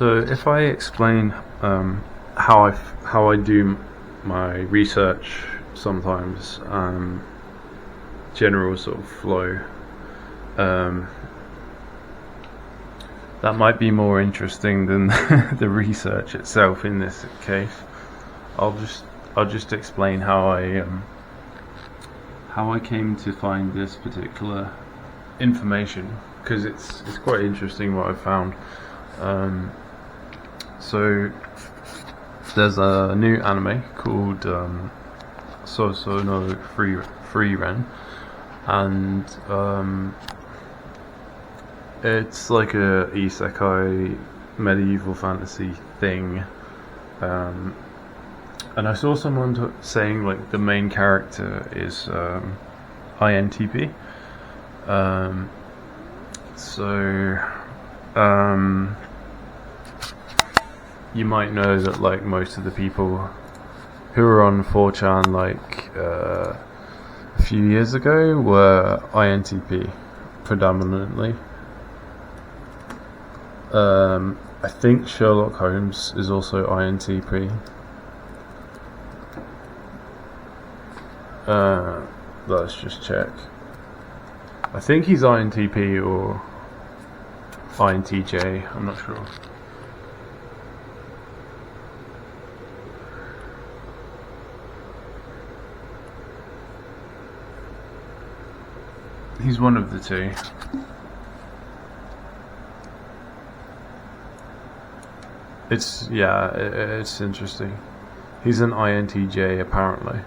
So if I explain how I do my research sometimes, general sort of flow, that might be more interesting than the research itself in this case. I'll just explain how I came to find this particular information, because it's quite interesting what I found. So there's a new anime called Soso no Frieren, and it's like a isekai medieval fantasy thing. And I saw someone saying like the main character is INTP. You might know that like most of the people who were on 4chan like a few years ago were INTP predominantly. I think Sherlock Holmes is also INTP. Let's just check. I think he's INTP or INTJ, I'm not sure. He's one of the two. It's interesting. He's an INTJ apparently.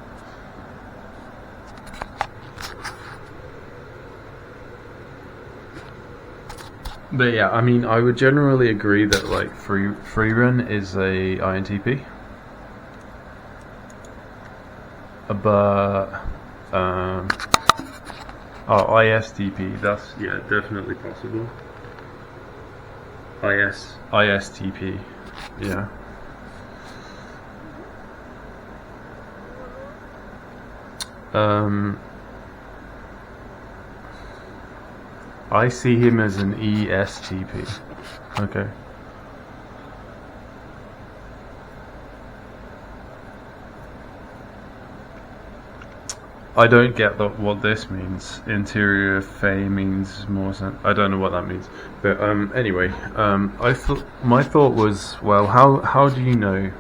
But yeah, I mean, I would generally agree that like Freerun is a INTP. But ISTP, that's definitely possible. ISTP, yeah. I see him as an ESTP. Okay. I don't get what this means. Interior Fey means more sense. I don't know what that means. But anyway, my thought was, well, how do you know?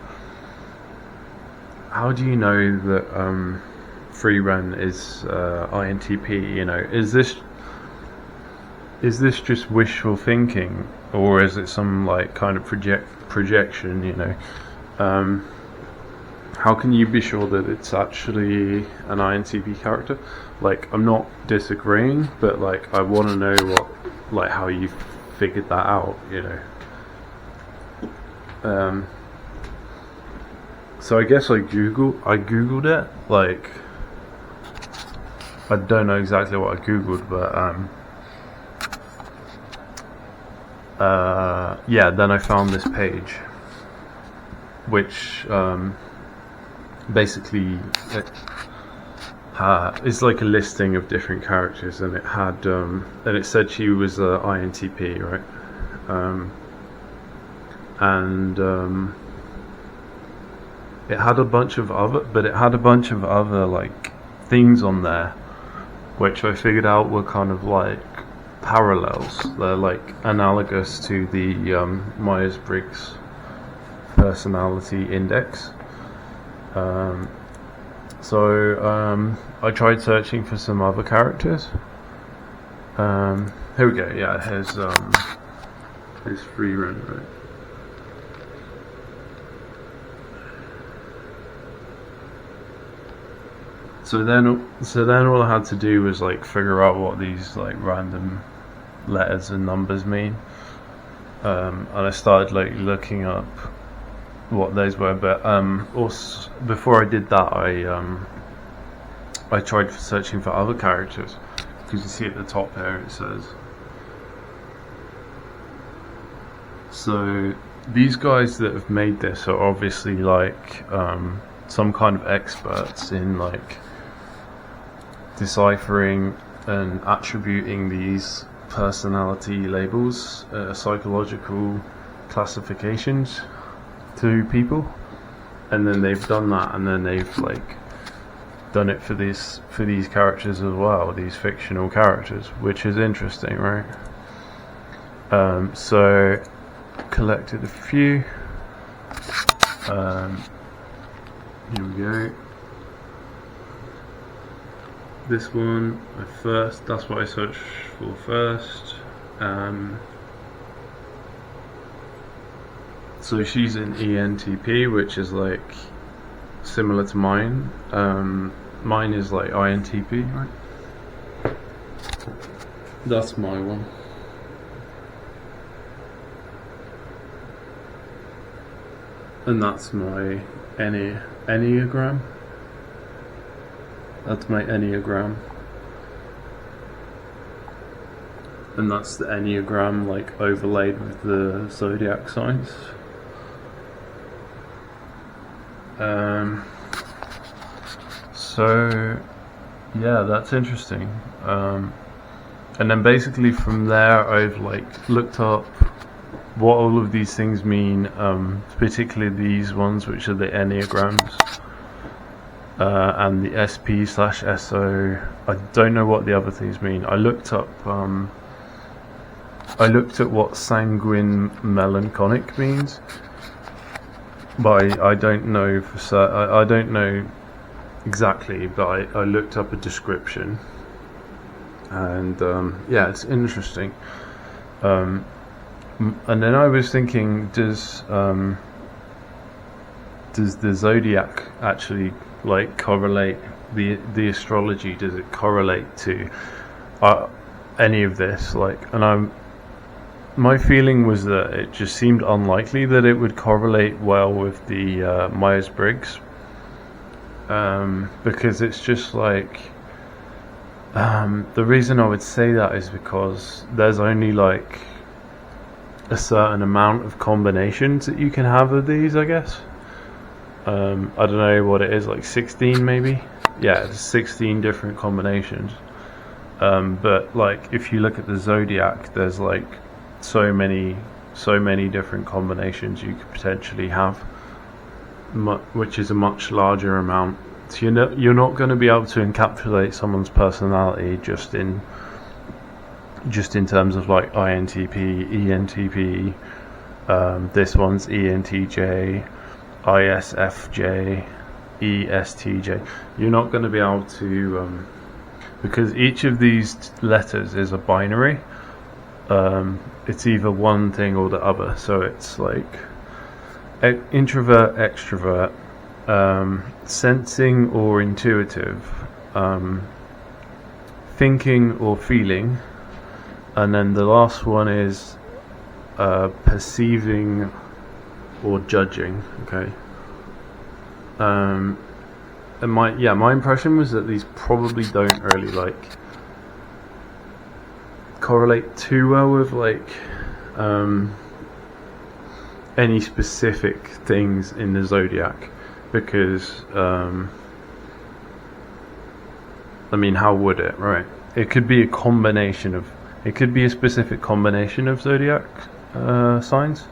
How do you know that Freerun is INTP? You know, is this just wishful thinking, or is it some like kind of projection? You know, how can you be sure that it's actually an INTP character? Like, I'm not disagreeing, but like I want to know how you figured that out. You know. So I guess I googled it. Like, I don't know exactly what I googled, but then I found this page, which basically it's like a listing of different characters, and it had and it said she was a INTP, right? It had a bunch of other like things on there, which I figured out were kind of like parallels. They're like analogous to the Myers-Briggs personality index. I tried searching for some other characters. Here we go. Yeah, here's Freerun, right? So then all I had to do was like figure out what these like random letters and numbers mean, and I started like looking up what those were. But also before I did that, I tried searching for other characters, because you see at the top here it says. So these guys that have made this are obviously like some kind of experts in like deciphering and attributing these personality labels, psychological classifications to people, and then they've done that, and then they've like done it for these characters as well, these fictional characters, which is interesting, right? So collected a few. Here we go. This one, that's what I searched for first. So she's an ENTP, which is like similar to mine. Mine is like INTP, right? That's my one. And that's my Enneagram. That's my Enneagram. And that's the Enneagram like overlaid with the zodiac signs. So yeah, that's interesting. And then basically from there I've like looked up what all of these things mean, particularly these ones, which are the Enneagrams, and the SP/SO. I don't know what the other things mean. I looked at what sanguine melancholic means, but I don't know for certain. I don't know exactly, but I looked up a description, and yeah, it's interesting. And then I was thinking, does the zodiac actually like correlate the astrology? Does it correlate to any of this? Like, and my feeling was that it just seemed unlikely that it would correlate well with the Myers-Briggs, because it's just like the reason I would say that is because there's only like a certain amount of combinations that you can have of these, I guess. I don't know what it is, like 16 maybe? Yeah, it's 16 different combinations. But like if you look at the zodiac, there's like so many different combinations you could potentially have, which is a much larger amount. So you're not going to be able to encapsulate someone's personality just in terms of like INTP, ENTP, this one's ENTJ, ISFJ, ESTJ. You're not going to be able to, because each of these letters is a binary. It's either one thing or the other. So it's like introvert, extrovert, sensing or intuitive, thinking or feeling. And then the last one is perceiving or judging. Okay. And my impression was that these probably don't really like correlate too well with like any specific things in the zodiac, because I mean, how would it, right? It could be a combination of. It could be a specific combination of zodiac signs,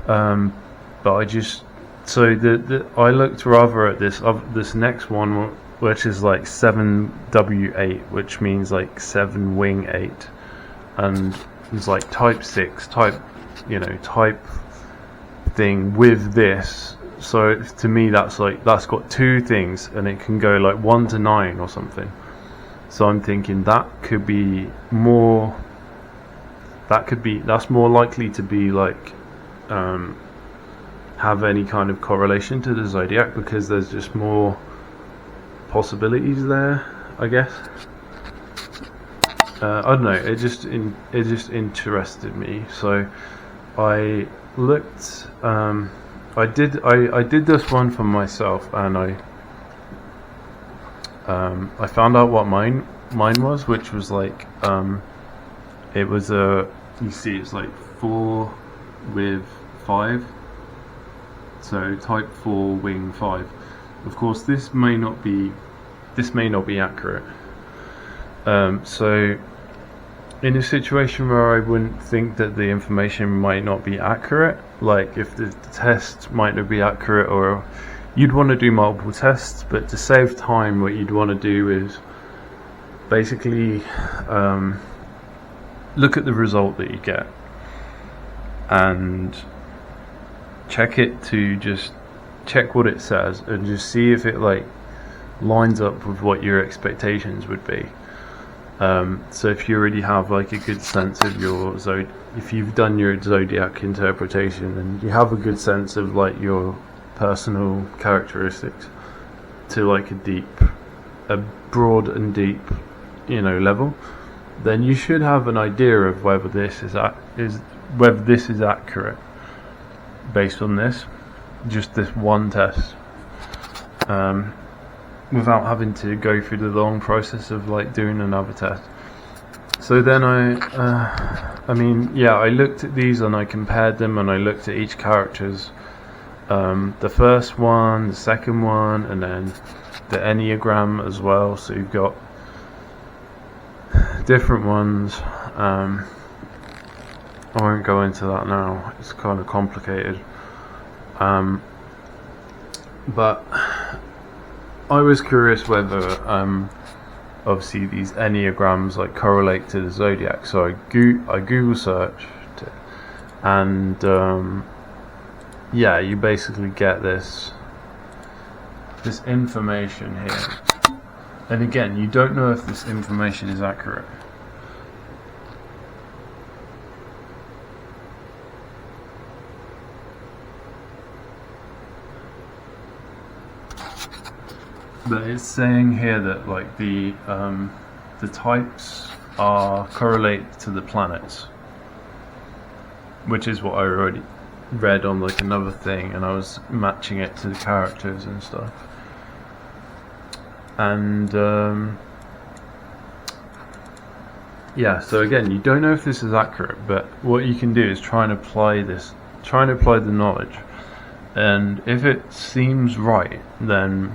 but I just I looked rather at this next one, which is like 7W8, which means like 7 wing 8, and it's like type 6 type thing with this. So to me, that's got two things, and it can go like 1 to 9 or something. So I'm thinking that's more likely to be like have any kind of correlation to the zodiac, because there's just more possibilities there, I guess. I don't know, it just interested me, so I looked. I did this one for myself, and I found out what mine was, which was like it was you see it's like 4 with 5, so type 4 wing 5. Of course this may not be accurate, so in a situation where I wouldn't think that the information might not be accurate, like if the test might not be accurate, or you'd want to do multiple tests, but to save time, what you'd want to do is basically look at the result that you get and check it, to just check what it says and just see if it like lines up with what your expectations would be. So if you already have like a good sense of your if you've done your zodiac interpretation and you have a good sense of like your personal characteristics to like a broad and deep, level, then you should have an idea of whether this is accurate based on this one test, without having to go through the long process of like doing another test. So then I looked at these and I compared them, and I looked at each character's the first one, the second one, and then the Enneagram as well. So you've got different ones. I won't go into that now, it's kind of complicated. But I was curious whether obviously these Enneagrams like correlate to the zodiac, so I Google searched it, and you basically get this information here, and again, you don't know if this information is accurate. But it's saying here that like the types correlate to the planets, which is what I already read on like another thing, and I was matching it to the characters and stuff. And so again, you don't know if this is accurate, but what you can do is try and apply the knowledge, and if it seems right, then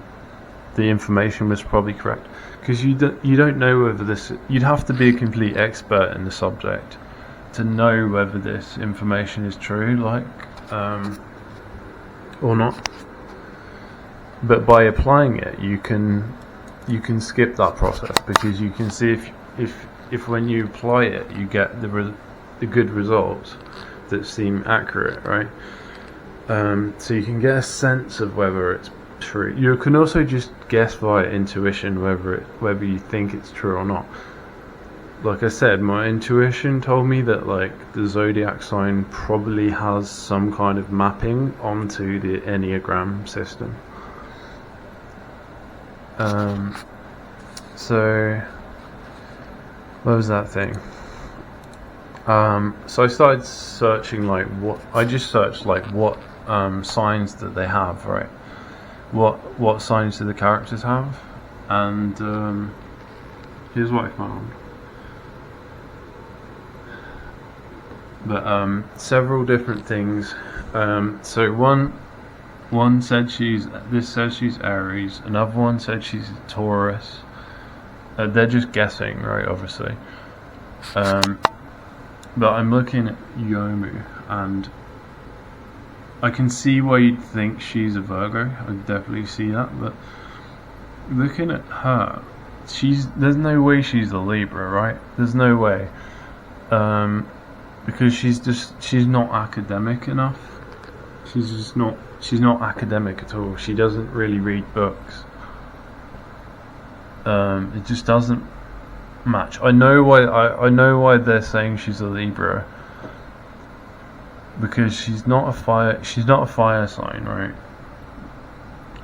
the information was probably correct, because you don't know whether you'd have to be a complete expert in the subject to know whether this information is true, or not. But by applying it, you can skip that process, because you can see if when you apply it, you get the good results that seem accurate, right? So you can get a sense of whether it's true. You can also just guess via intuition whether you think it's true or not. Like I said, my intuition told me that like the zodiac sign probably has some kind of mapping onto the Enneagram system. So what was that thing? So I started searching what signs that they have, right? What signs do the characters have? And here's what I found. But several different things. So one said she's Aries. Another one said she's a Taurus. They're just guessing, right? Obviously. But I'm looking at Yomu, and I can see why you'd think she's a Virgo. I can definitely see that. But looking at her, there's no way she's a Libra, right? There's no way. Because she's not academic enough. She's not academic at all. She doesn't really read books. It just doesn't match. I know why they're saying she's a Libra, because she's not a fire sign, right?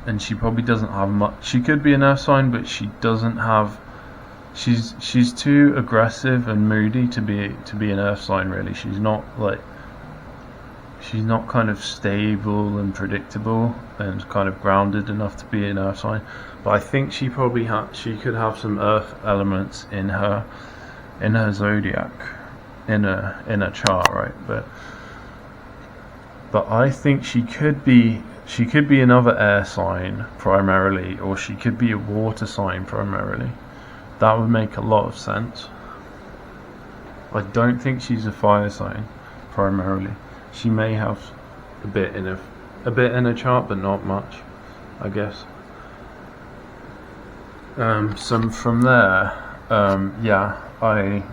And she probably doesn't have much. She could be an earth sign, but she doesn't have. She's too aggressive and moody to be an earth sign, really. She's not kind of stable and predictable and kind of grounded enough to be an earth sign. But I think she probably she could have some earth elements in her zodiac, in a chart, right? But I think she could be another air sign primarily, or she could be a water sign primarily. That would make a lot of sense. I don't think she's a fire sign primarily. She may have a bit in a chart, but not much, I guess. So from there, I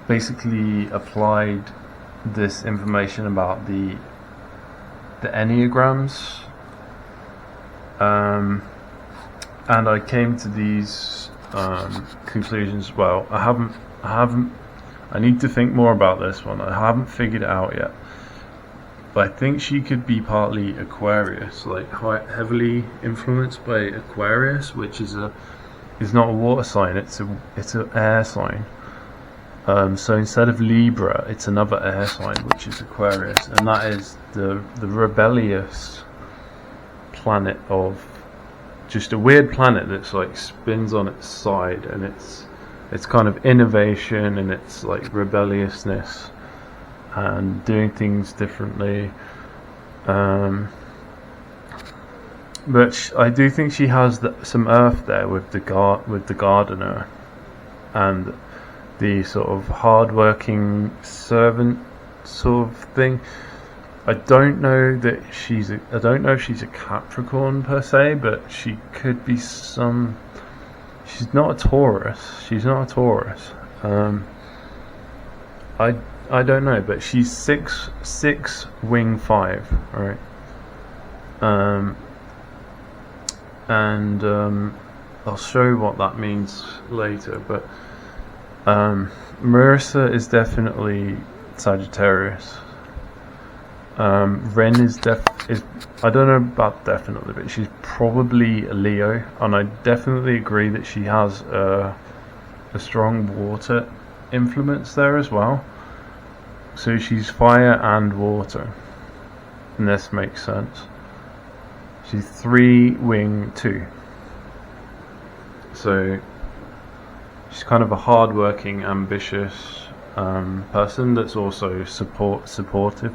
basically applied this information about the enneagrams, and I came to these conclusions. Well, I need to think more about this one. I haven't figured it out yet, but I think she could be partly Aquarius, like heavily influenced by Aquarius, which is not a water sign. It's an air sign. So instead of Libra, it's another air sign, which is Aquarius, and that is the rebellious planet of just a weird planet that's like spins on its side, and it's kind of innovation, and it's like rebelliousness and doing things differently. But I do think she has some earth there with the gardener and the sort of hard-working servant sort of thing. I don't know if she's a Capricorn per se, but she could be some. She's not a Taurus. I don't know, but she's six wing 5, right? I'll show you what that means later, but Marissa is definitely Sagittarius. Ren is I don't know about definitely, but she's probably a Leo, and I definitely agree that she has a strong water influence there as well. So she's fire and water, and this makes sense. She's 3 wing 2, so she's kind of a hard-working, ambitious person that's also supportive.